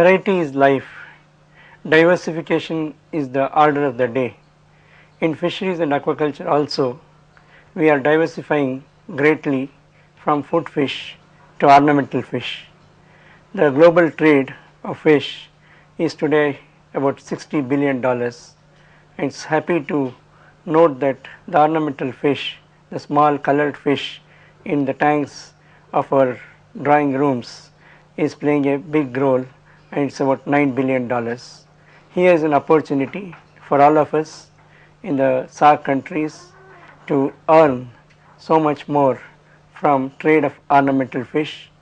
Variety is life. Diversification is the order of the day. In fisheries and aquaculture also, we are diversifying greatly from food fish to ornamental fish. The global trade of fish is today about $60 billion. It's happy to note that the ornamental fish, the small colored fish in the tanks of our drawing rooms, is playing a big role, and it's about $9 billion. Here is an opportunity for all of us in the SAARC countries to earn so much more from trade of ornamental fish.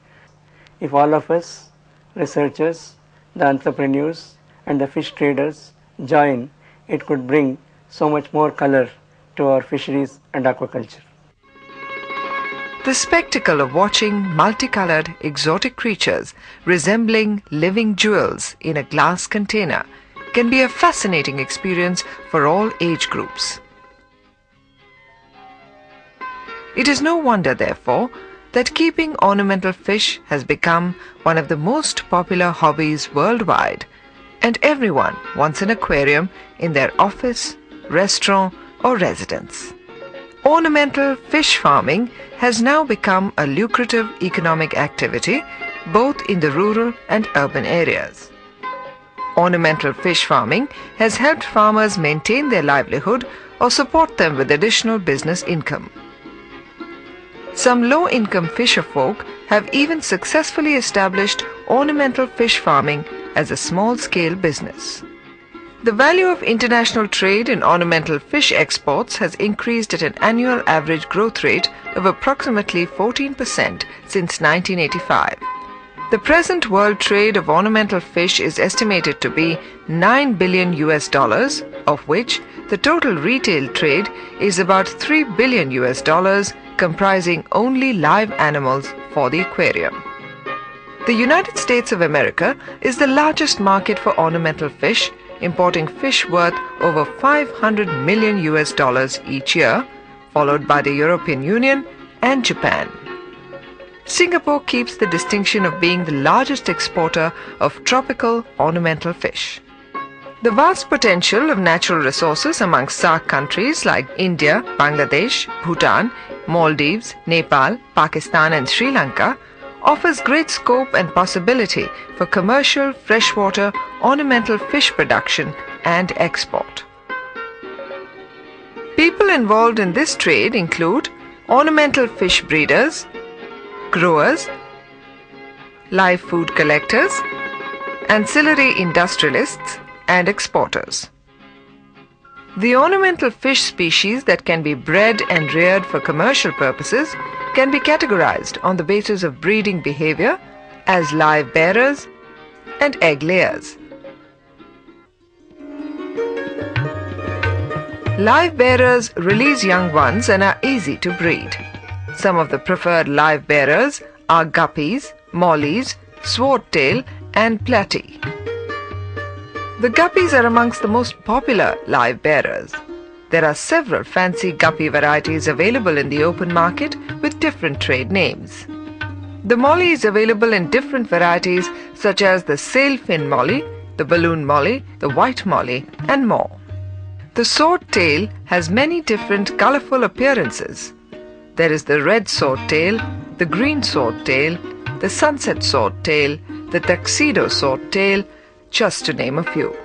If all of us, researchers, the entrepreneurs and the fish traders join, it could bring so much more color to our fisheries and aquaculture. The spectacle of watching multicolored exotic creatures resembling living jewels in a glass container can be a fascinating experience for all age groups. It is no wonder, therefore, that keeping ornamental fish has become one of the most popular hobbies worldwide, and everyone wants an aquarium in their office, restaurant or residence. Ornamental fish farming has now become a lucrative economic activity both in the rural and urban areas. Ornamental fish farming has helped farmers maintain their livelihood or support them with additional business income. Some low-income fisherfolk have even successfully established ornamental fish farming as a small-scale business. The value of international trade in ornamental fish exports has increased at an annual average growth rate of approximately 14% since 1985. The present world trade of ornamental fish is estimated to be $9 billion, of which the total retail trade is about $3 billion, comprising only live animals for the aquarium. The United States of America is the largest market for ornamental fish, importing fish worth over $500 million each year, followed by the European Union and Japan. Singapore keeps the distinction of being the largest exporter of tropical ornamental fish. The vast potential of natural resources amongst SAARC countries like India, Bangladesh, Bhutan, Maldives, Nepal, Pakistan and Sri Lanka offers great scope and possibility for commercial freshwater ornamental fish production and export. People involved in this trade include ornamental fish breeders, growers, live food collectors, ancillary industrialists and exporters. The ornamental fish species that can be bred and reared for commercial purposes can be categorized on the basis of breeding behavior as live bearers and egg layers. Live bearers release young ones and are easy to breed. Some of the preferred live bearers are guppies, mollies, swordtail and platy. The guppies are amongst the most popular live bearers. There are several fancy guppy varieties available in the open market with different trade names. The molly is available in different varieties such as the sailfin molly, the balloon molly, the white molly and more. The swordtail has many different colorful appearances. There is the red swordtail, the green swordtail, the sunset swordtail, the tuxedo swordtail, just to name a few.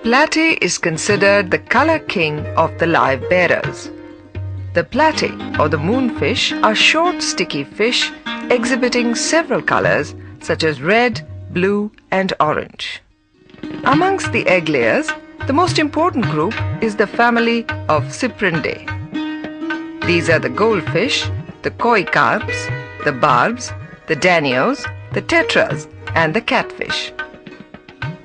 Platy is considered the color king of the live bearers. The platy or the moonfish are short sticky fish exhibiting several colors such as red, blue and orange. Amongst the egg layers, the most important group is the family of Cyprindae. These are the goldfish, the koi carps, the barbs, the danios, the tetras and the catfish.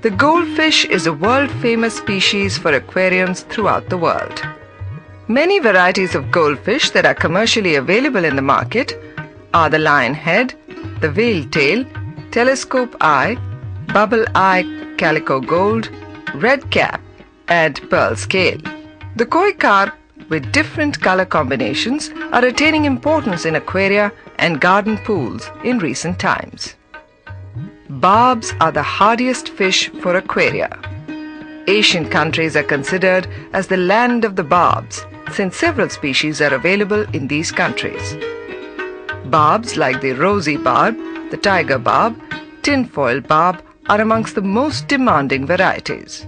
The goldfish is a world-famous species for aquariums throughout the world. Many varieties of goldfish that are commercially available in the market are the lionhead, the veil tail, telescope eye, bubble eye calico gold, red cap and pearl scale. The koi carp with different color combinations are attaining importance in aquaria and garden pools in recent times. barbs are the hardiest fish for aquaria. Asian countries are considered as the land of the barbs, since several species are available in these countries. Barbs like the rosy barb, the tiger barb, tinfoil barb are amongst the most demanding varieties.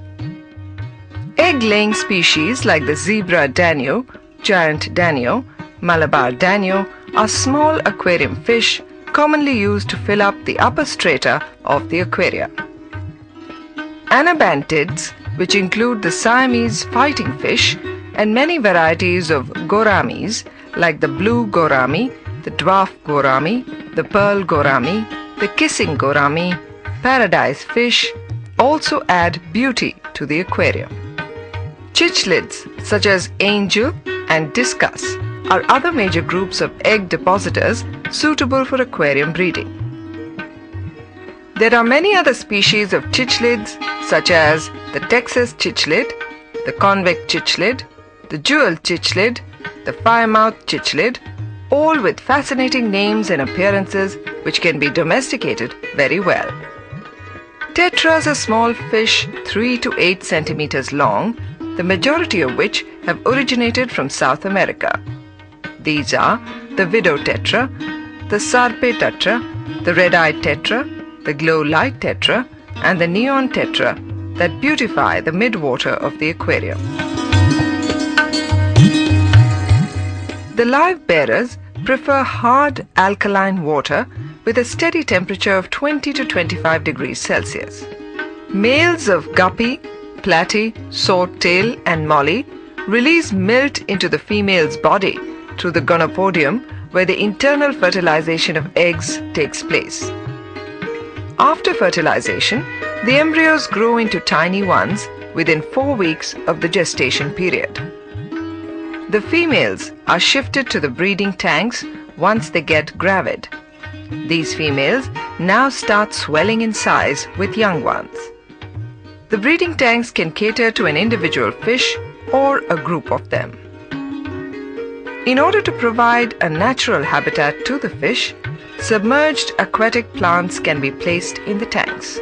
Egg-laying species like the zebra danio, giant danio, Malabar danio are small aquarium fish commonly used to fill up the upper strata of the aquaria. Anabantids, which include the Siamese fighting fish and many varieties of gouramis like the blue gourami, the dwarf gourami, the pearl gourami, the kissing gourami, paradise fish, also add beauty to the aquarium. Cichlids such as angel and discus are other major groups of egg depositors suitable for aquarium breeding. There are many other species of cichlids such as the Texas cichlid, the convex cichlid, the jewel cichlid, the firemouth cichlid, all with fascinating names and appearances which can be domesticated very well. Tetras are small fish 3 to 8 centimeters long, the majority of which have originated from South America. These are the widow tetra, the sarpe tetra, the red-eyed tetra, the glow light tetra, and the neon tetra that beautify the midwater of the aquarium. The live bearers prefer hard alkaline water with a steady temperature of 20 to 25 degrees Celsius. Males of guppy, platy, swordtail, and molly release milt into the female's body through the gonopodium, where the internal fertilization of eggs takes place. After fertilization, the embryos grow into tiny ones within 4 weeks of the gestation period. The females are shifted to the breeding tanks once they get gravid. These females now start swelling in size with young ones. The breeding tanks can cater to an individual fish or a group of them. In order to provide a natural habitat to the fish, submerged aquatic plants can be placed in the tanks.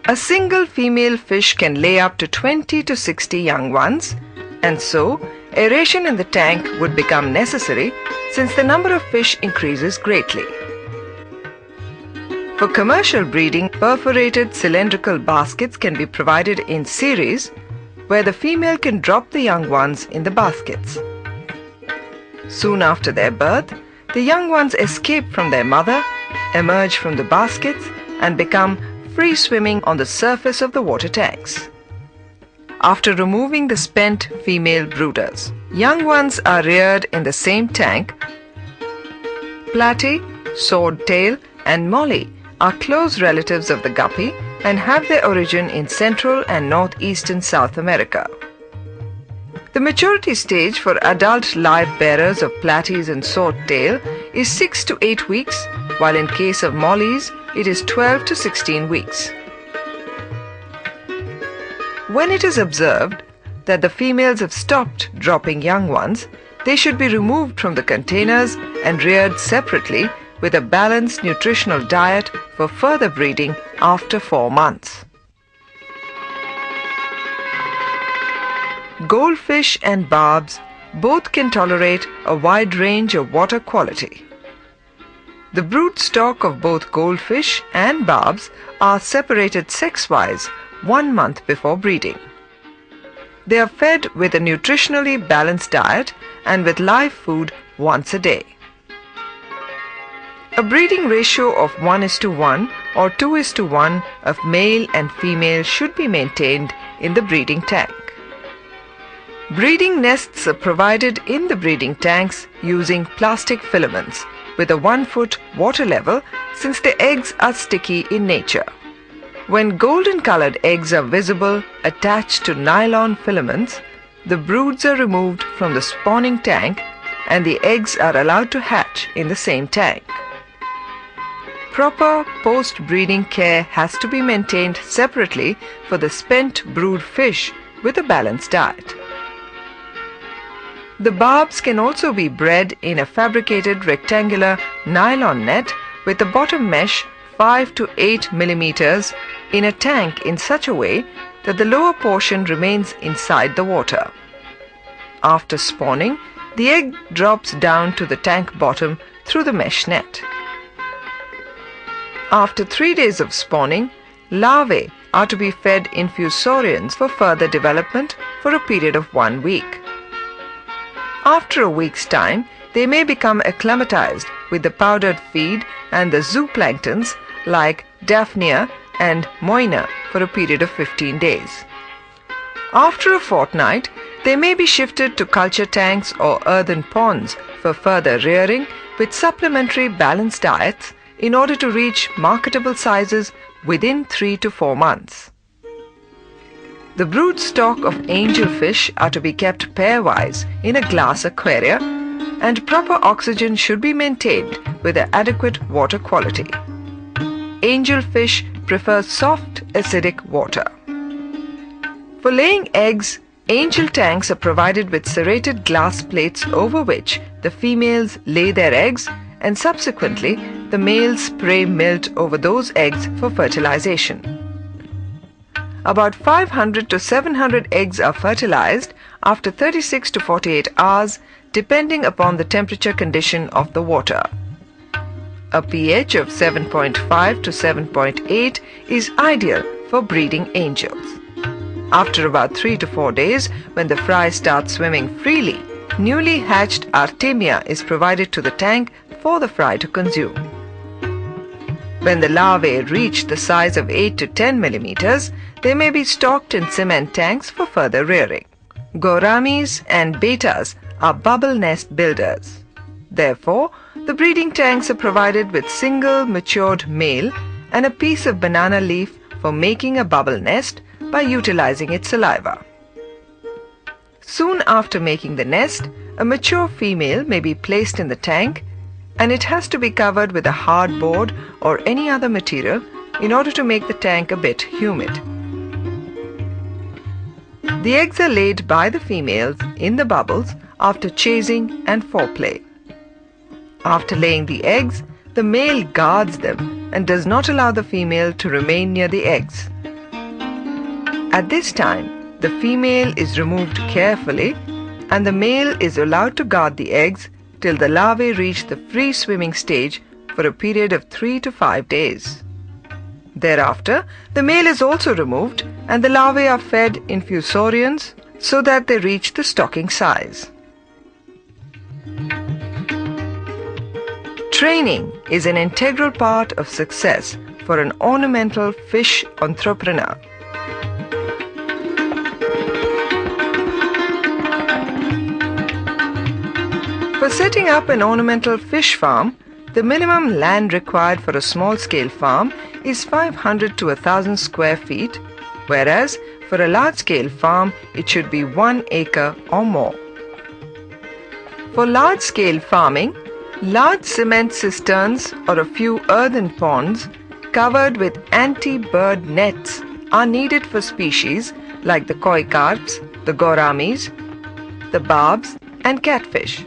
A single female fish can lay up to 20 to 60 young ones, and so aeration in the tank would become necessary since the number of fish increases greatly. For commercial breeding, perforated cylindrical baskets can be provided in series where the female can drop the young ones in the baskets. Soon after their birth, the young ones escape from their mother, emerge from the baskets, and become free swimming on the surface of the water tanks. After removing the spent female brooders, young ones are reared in the same tank. Platy, swordtail, and molly are close relatives of the guppy and have their origin in Central and Northeastern South America. The maturity stage for adult live bearers of platies and swordtail is 6 to 8 weeks, while in case of mollies, it is 12 to 16 weeks. When it is observed that the females have stopped dropping young ones, they should be removed from the containers and reared separately with a balanced nutritional diet for further breeding after 4 months. Goldfish and barbs both can tolerate a wide range of water quality. The brood stock of both goldfish and barbs are separated sex-wise 1 month before breeding. They are fed with a nutritionally balanced diet and with live food once a day. A breeding ratio of 1:1 or 2:1 of male and female should be maintained in the breeding tank. Breeding nests are provided in the breeding tanks using plastic filaments with a 1-foot water level since the eggs are sticky in nature. When golden-colored eggs are visible attached to nylon filaments, the broods are removed from the spawning tank and the eggs are allowed to hatch in the same tank. Proper post-breeding care has to be maintained separately for the spent brood fish with a balanced diet. The barbs can also be bred in a fabricated rectangular nylon net with the bottom mesh 5 to 8 millimeters in a tank in such a way that the lower portion remains inside the water. After spawning, the egg drops down to the tank bottom through the mesh net. After 3 days of spawning, larvae are to be fed infusorians for further development for a period of 1 week. After a week's time, they may become acclimatized with the powdered feed and the zooplanktons like Daphnia and Moina for a period of 15 days. After a fortnight, they may be shifted to culture tanks or earthen ponds for further rearing with supplementary balanced diets in order to reach marketable sizes within 3 to 4 months. The brood stock of angelfish are to be kept pairwise in a glass aquaria, and proper oxygen should be maintained with adequate water quality. Angelfish prefer soft acidic water. For laying eggs, angel tanks are provided with serrated glass plates over which the females lay their eggs, and subsequently the males spray milt over those eggs for fertilization. About 500 to 700 eggs are fertilized after 36 to 48 hours depending upon the temperature condition of the water. A pH of 7.5 to 7.8 is ideal for breeding angels. After about 3 to 4 days, when the fry starts swimming freely, newly hatched artemia is provided to the tank for the fry to consume. When the larvae reach the size of 8 to 10 millimeters, they may be stocked in cement tanks for further rearing. Gouramis and betas are bubble nest builders. Therefore, the breeding tanks are provided with single matured male and a piece of banana leaf for making a bubble nest by utilizing its saliva. Soon after making the nest, a mature female may be placed in the tank, and it has to be covered with a hard board or any other material in order to make the tank a bit humid. The eggs are laid by the females in the bubbles after chasing and foreplay. After laying the eggs, the male guards them and does not allow the female to remain near the eggs. At this time, the female is removed carefully and the male is allowed to guard the eggs till the larvae reach the free swimming stage for a period of 3 to 5 days. Thereafter, the male is also removed and the larvae are fed infusorians so that they reach the stocking size. Training is an integral part of success for an ornamental fish entrepreneur. For setting up an ornamental fish farm, the minimum land required for a small-scale farm is 500 to 1,000 square feet, whereas for a large-scale farm it should be 1 acre or more. For large-scale farming, large cement cisterns or a few earthen ponds covered with anti-bird nets are needed for species like the koi carps, the gouramis, the barbs and catfish.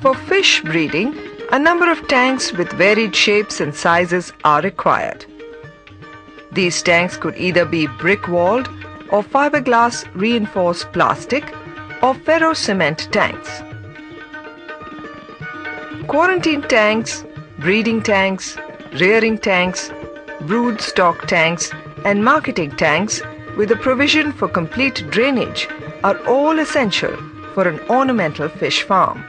For fish breeding, a number of tanks with varied shapes and sizes are required. These tanks could either be brick-walled or fiberglass reinforced plastic or ferro-cement tanks. Quarantine tanks, breeding tanks, rearing tanks, brood stock tanks and marketing tanks with a provision for complete drainage are all essential for an ornamental fish farm.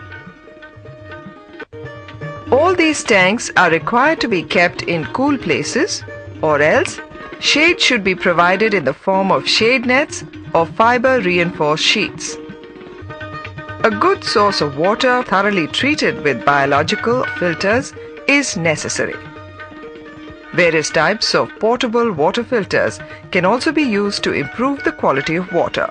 All these tanks are required to be kept in cool places, or else shade should be provided in the form of shade nets or fiber reinforced sheets. A good source of water thoroughly treated with biological filters is necessary. Various types of portable water filters can also be used to improve the quality of water.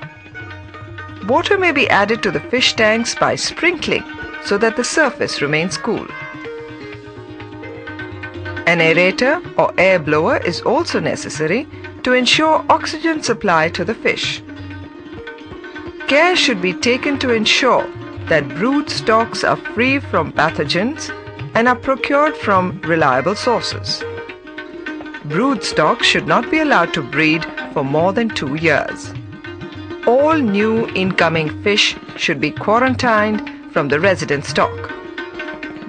Water may be added to the fish tanks by sprinkling so that the surface remains cool. An aerator or air blower is also necessary to ensure oxygen supply to the fish. Care should be taken to ensure that brood stocks are free from pathogens and are procured from reliable sources. Brood stock should not be allowed to breed for more than 2 years. All new incoming fish should be quarantined from the resident stock.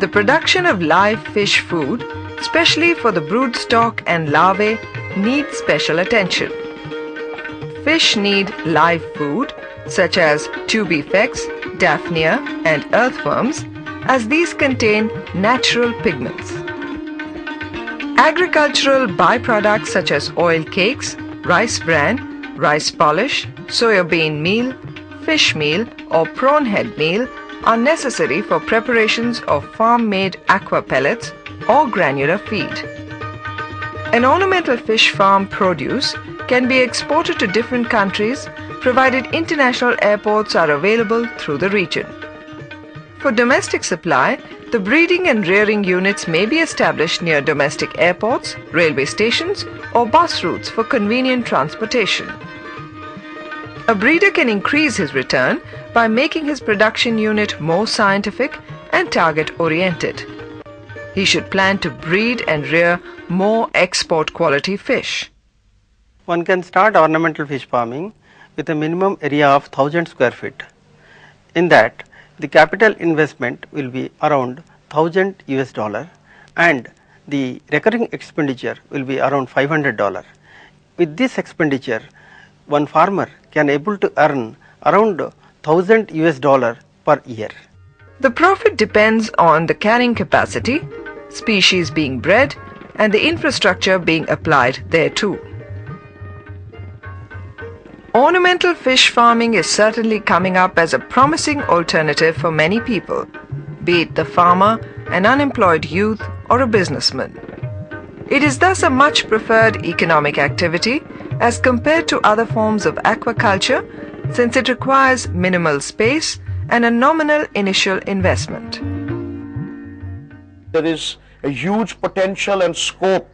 The production of live fish food, especially for the brood stock and larvae, needs special attention. Fish need live food such as tubifex, daphnia and earthworms, as these contain natural pigments. Agricultural byproducts such as oil cakes, rice bran, rice polish, soybean meal, fish meal or prawn head meal are necessary for preparations of farm-made aqua pellets or granular feed. An ornamental fish farm produce can be exported to different countries provided international airports are available through the region. For domestic supply, the breeding and rearing units may be established near domestic airports, railway stations or bus routes for convenient transportation. A breeder can increase his return by making his production unit more scientific and target-oriented. He should plan to breed and rear more export-quality fish. One can start ornamental fish farming with a minimum area of 1000 square feet. In that, the capital investment will be around $1,000 and the recurring expenditure will be around $500. With this expenditure, one farmer can able to earn around $1,000 per year. The profit depends on the carrying capacity, species being bred, and the infrastructure being applied thereto. Ornamental fish farming is certainly coming up as a promising alternative for many people, be it the farmer, an unemployed youth, or a businessman. It is thus a much preferred economic activity as compared to other forms of aquaculture, since it requires minimal space and a nominal initial investment. There is a huge potential and scope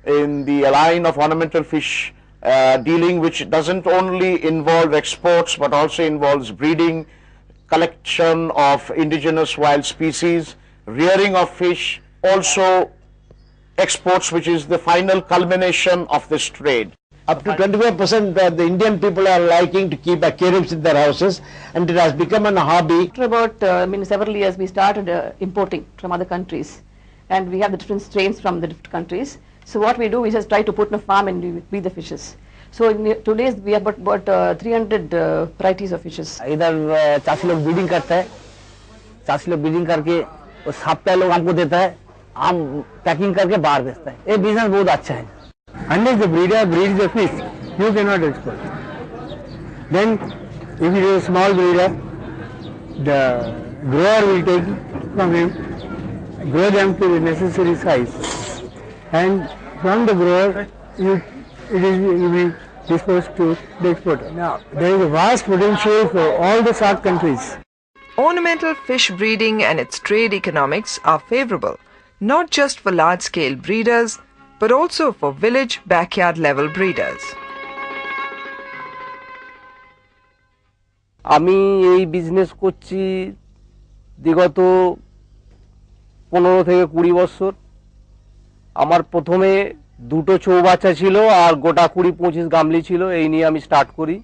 in the line of ornamental fish dealing, which doesn't only involve exports but also involves breeding, collection of indigenous wild species, rearing of fish, also exports, which is the final culmination of this trade. Up to 25% the Indian people are liking to keep aquariums in their houses, and it has become a hobby. After about several years, we started importing from other countries, and we have the different strains from the different countries. So what we do, we just try to put in a farm and we breed the fishes. So today's we have about 300 varieties of fishes. इधर चासी लोग breeding करते हैं, चासी लोग breeding करके वो साप्ताह लोग हमको देता है, हम पैकिंग करके बाहर बेचते हैं. ये बिजनेस बहुत अच्छा है. Unless the breeder breeds the fish, you cannot export. Then, if it is a small breeder, the grower will take from him, grow them to the necessary size, and from the grower, it will be disposed to the exporter. Now, there is a vast potential for all the SAARC countries. Ornamental fish breeding and its trade economics are favorable, not just for large-scale breeders, but also for village backyard level breeders. আমি এই business করছি বিগত 15 থেকে 20 বছর। আমার প্রথমে দুটো চৌবাচ্চা ছিল আর গোটা 20-25 গামলি ছিল, এই নিয়ে আমি স্টার্ট করি।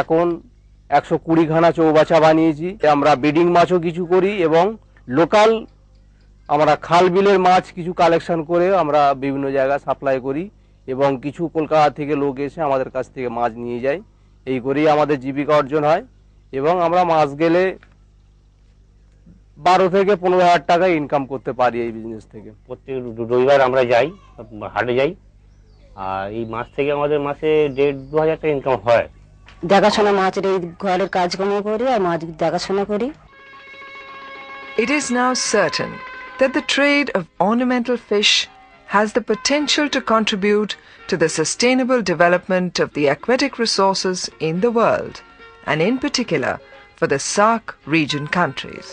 এখন 120 খানা চৌবাচ্চা বানিয়েছি। আমরা ব্রিডিং মাছও কিছু করি এবং লোকাল আমরা খাল বিলের মাছ কিছু কালেকশন করে আমরা বিভিন্ন জায়গায় সাপ্লাই করি এবং কিছু কলকাতা থেকে লোক এসে আমাদের কাছ থেকে মাছ নিয়ে যায়। এই করেই আমাদের জীবিকা অর্জন হয় এবং আমরা মাছ গেলে 12 থেকে 15 হাজার টাকা ইনকাম করতে পারি এই বিজনেস থেকে। প্রত্যেক রবিবার আমরা যাই, হাটে যাই, আর এই মাছ থেকে আমাদের মাসে 1.5-2 হাজার টাকা ইনকাম হয়। দেখাশোনা মাছের এই ঘরের কাজকর্ম করি আর মাছ দেখাশোনা করি। It is now certain that the trade of ornamental fish has the potential to contribute to the sustainable development of the aquatic resources in the world, and in particular for the SAARC region countries.